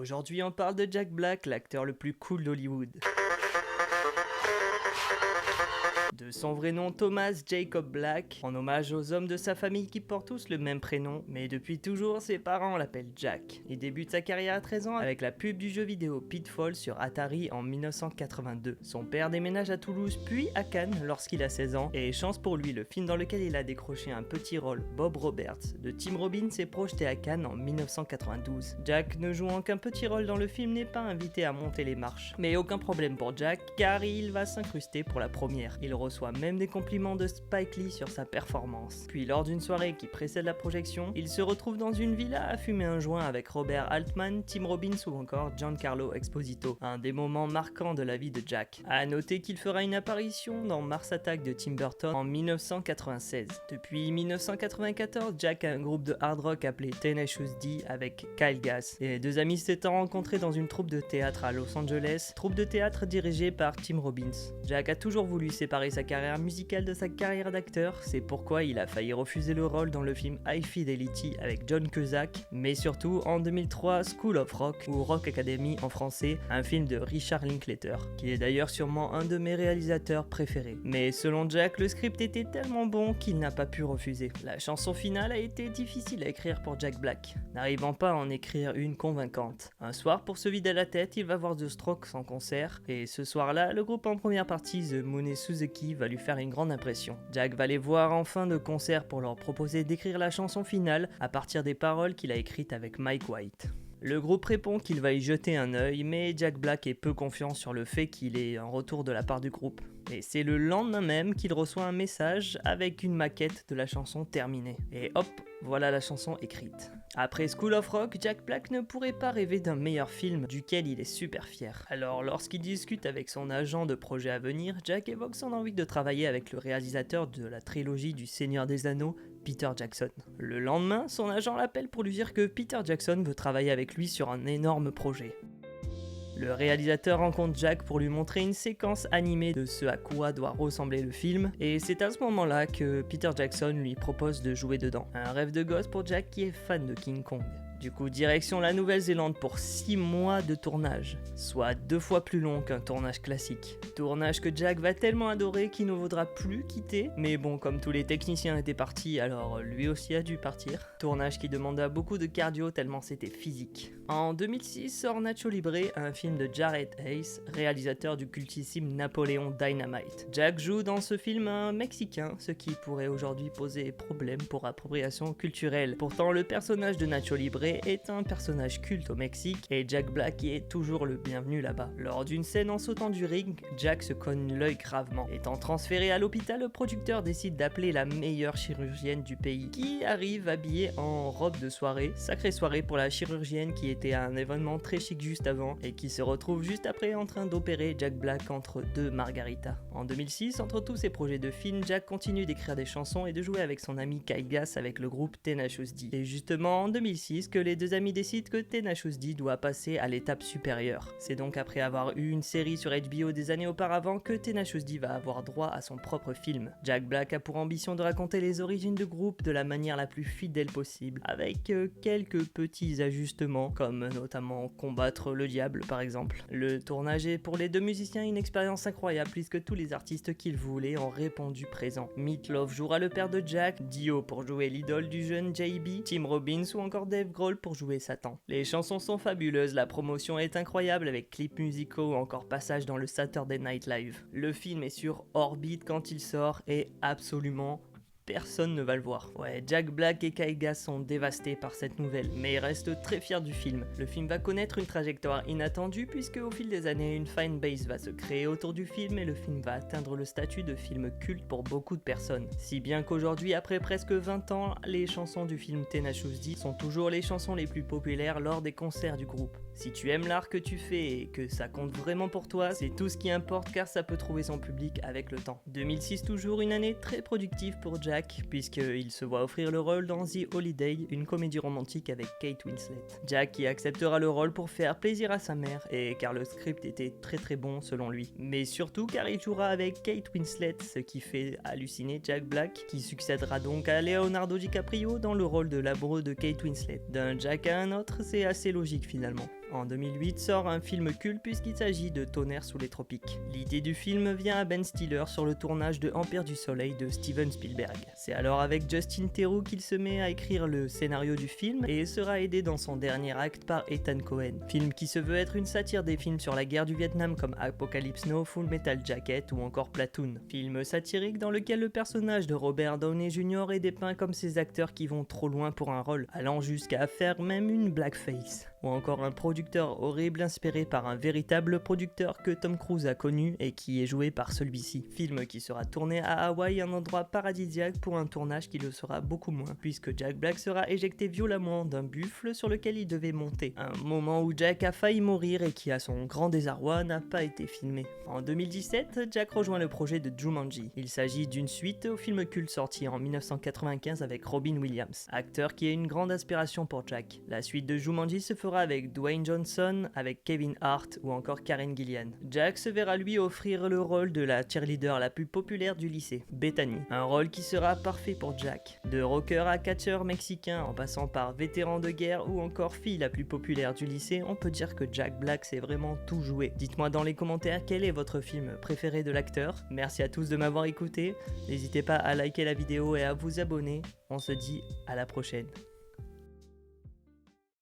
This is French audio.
Aujourd'hui, on parle de Jack Black, l'acteur le plus cool d'Hollywood. De son vrai nom Thomas Jacob Black, en hommage aux hommes de sa famille qui portent tous le même prénom, mais depuis toujours ses parents l'appellent Jack. Il débute sa carrière à 13 ans avec la pub du jeu vidéo Pitfall sur Atari en 1982. Son père déménage à Toulouse puis à Cannes lorsqu'il a 16 ans, et chance pour lui, le film dans lequel il a décroché un petit rôle, Bob Roberts, de Tim Robbins, est projeté à Cannes en 1992. Jack, ne jouant qu'un petit rôle dans le film, n'est pas invité à monter les marches. Mais aucun problème pour Jack, car il va s'incruster pour la première. Il reçoit même des compliments de Spike Lee sur sa performance. Puis lors d'une soirée qui précède la projection, il se retrouve dans une villa à fumer un joint avec Robert Altman, Tim Robbins ou encore Giancarlo Esposito, un des moments marquants de la vie de Jack. A noter qu'il fera une apparition dans Mars Attack de Tim Burton en 1996. Depuis 1994, Jack a un groupe de hard rock appelé Tenacious D avec Kyle Gass. Les deux amis s'étant rencontrés dans une troupe de théâtre à Los Angeles, troupe de théâtre dirigée par Tim Robbins. Jack a toujours voulu séparer sa carrière musicale de sa carrière d'acteur, c'est pourquoi il a failli refuser le rôle dans le film High Fidelity avec John Cusack, mais surtout en 2003 School of Rock ou Rock Academy en français, un film de Richard Linklater, qui est d'ailleurs sûrement un de mes réalisateurs préférés. Mais selon Jack, le script était tellement bon qu'il n'a pas pu refuser. La chanson finale a été difficile à écrire pour Jack Black, n'arrivant pas à en écrire une convaincante. Un soir, pour se vider la tête, il va voir The Strokes en concert, et ce soir-là, le groupe en première partie, The Money Suzuki, va lui faire une grande impression. Jack va les voir en fin de concert pour leur proposer d'écrire la chanson finale à partir des paroles qu'il a écrites avec Mike White. Le groupe répond qu'il va y jeter un œil, mais Jack Black est peu confiant sur le fait qu'il ait un retour de la part du groupe. Et c'est le lendemain même qu'il reçoit un message avec une maquette de la chanson terminée. Et hop, voilà la chanson écrite. Après School of Rock, Jack Black ne pourrait pas rêver d'un meilleur film duquel il est super fier. Alors lorsqu'il discute avec son agent de projet à venir, Jack évoque son envie de travailler avec le réalisateur de la trilogie du Seigneur des Anneaux, Peter Jackson. Le lendemain, son agent l'appelle pour lui dire que Peter Jackson veut travailler avec lui sur un énorme projet. Le réalisateur rencontre Jack pour lui montrer une séquence animée de ce à quoi doit ressembler le film, et c'est à ce moment-là que Peter Jackson lui propose de jouer dedans. Un rêve de gosse pour Jack qui est fan de King Kong. Du coup, direction la Nouvelle-Zélande pour 6 mois de tournage, soit 2 fois plus long qu'un tournage classique. Tournage que Jack va tellement adorer qu'il ne voudra plus quitter, mais bon, comme tous les techniciens étaient partis, alors lui aussi a dû partir. Tournage qui demanda beaucoup de cardio tellement c'était physique. En 2006 sort Nacho Libre, un film de Jared Hayes, réalisateur du cultissime Napoléon Dynamite. Jack joue dans ce film un Mexicain, ce qui pourrait aujourd'hui poser problème pour appropriation culturelle. Pourtant, le personnage de Nacho Libre est un personnage culte au Mexique et Jack Black est toujours le bienvenu là-bas. Lors d'une scène en sautant du ring, Jack se cogne l'œil gravement. Étant transféré à l'hôpital, le producteur décide d'appeler la meilleure chirurgienne du pays, qui arrive habillée en robe de soirée. Sacrée soirée pour la chirurgienne qui était à un événement très chic juste avant et qui se retrouve juste après en train d'opérer Jack Black entre deux margaritas. En 2006, entre tous ses projets de films, Jack continue d'écrire des chansons et de jouer avec son ami Kyle Gass avec le groupe Tenacious D. Et justement en 2006 que les deux amis décident que Tenacious D doit passer à l'étape supérieure. C'est donc après avoir eu une série sur HBO des années auparavant que Tenacious D va avoir droit à son propre film. Jack Black a pour ambition de raconter les origines du groupe de la manière la plus fidèle possible, avec quelques petits ajustements, comme notamment combattre le diable par exemple. Le tournage est pour les deux musiciens une expérience incroyable puisque tous les artistes qu'ils voulaient ont répondu présent. Meat Loaf jouera le père de Jack, Dio pour jouer l'idole du jeune JB, Tim Robbins ou encore Dave Grohl pour jouer Satan. Les chansons sont fabuleuses, la promotion est incroyable avec clips musicaux ou encore passage dans le Saturday Night Live. Le film est sur orbite quand il sort et absolument personne ne va le voir. Ouais, Jack Black et Kyle Gass sont dévastés par cette nouvelle, mais ils restent très fiers du film. Le film va connaître une trajectoire inattendue puisque au fil des années, une fanbase va se créer autour du film et le film va atteindre le statut de film culte pour beaucoup de personnes. Si bien qu'aujourd'hui, après presque 20 ans, les chansons du film Tenacious D sont toujours les chansons les plus populaires lors des concerts du groupe. Si tu aimes l'art que tu fais et que ça compte vraiment pour toi, c'est tout ce qui importe car ça peut trouver son public avec le temps. 2006 toujours une année très productive pour Jack, puisqu'il se voit offrir le rôle dans The Holiday, une comédie romantique avec Kate Winslet. Jack qui acceptera le rôle pour faire plaisir à sa mère, et car le script était très bon selon lui. Mais surtout car il jouera avec Kate Winslet, ce qui fait halluciner Jack Black, qui succédera donc à Leonardo DiCaprio dans le rôle de l'amoureux de Kate Winslet. D'un Jack à un autre, c'est assez logique finalement. En 2008 sort un film culte puisqu'il s'agit de Tonnerre sous les tropiques. L'idée du film vient à Ben Stiller sur le tournage de Empire du Soleil de Steven Spielberg. C'est alors avec Justin Theroux qu'il se met à écrire le scénario du film et sera aidé dans son dernier acte par Ethan Coen. Film qui se veut être une satire des films sur la guerre du Vietnam comme Apocalypse Now, Full Metal Jacket ou encore Platoon. Film satirique dans lequel le personnage de Robert Downey Jr. est dépeint comme ces acteurs qui vont trop loin pour un rôle, allant jusqu'à faire même une blackface. Ou encore un producteur horrible inspiré par un véritable producteur que Tom Cruise a connu et qui est joué par celui-ci. Film qui sera tourné à Hawaï, un endroit paradisiaque pour un tournage qui le sera beaucoup moins, puisque Jack Black sera éjecté violemment d'un buffle sur lequel il devait monter. Un moment où Jack a failli mourir et qui à son grand désarroi n'a pas été filmé. En 2017, Jack rejoint le projet de Jumanji. Il s'agit d'une suite au film culte sorti en 1995 avec Robin Williams, acteur qui est une grande inspiration pour Jack. La suite de Jumanji se fera avec Dwayne Johnson, avec Kevin Hart ou encore Karen Gillian. Jack se verra lui offrir le rôle de la cheerleader la plus populaire du lycée, Bethany. Un rôle qui sera parfait pour Jack. De rocker à catcheur mexicain en passant par vétéran de guerre ou encore fille la plus populaire du lycée, on peut dire que Jack Black sait vraiment tout jouer. Dites-moi dans les commentaires quel est votre film préféré de l'acteur. Merci à tous de m'avoir écouté. N'hésitez pas à liker la vidéo et à vous abonner. On se dit à la prochaine.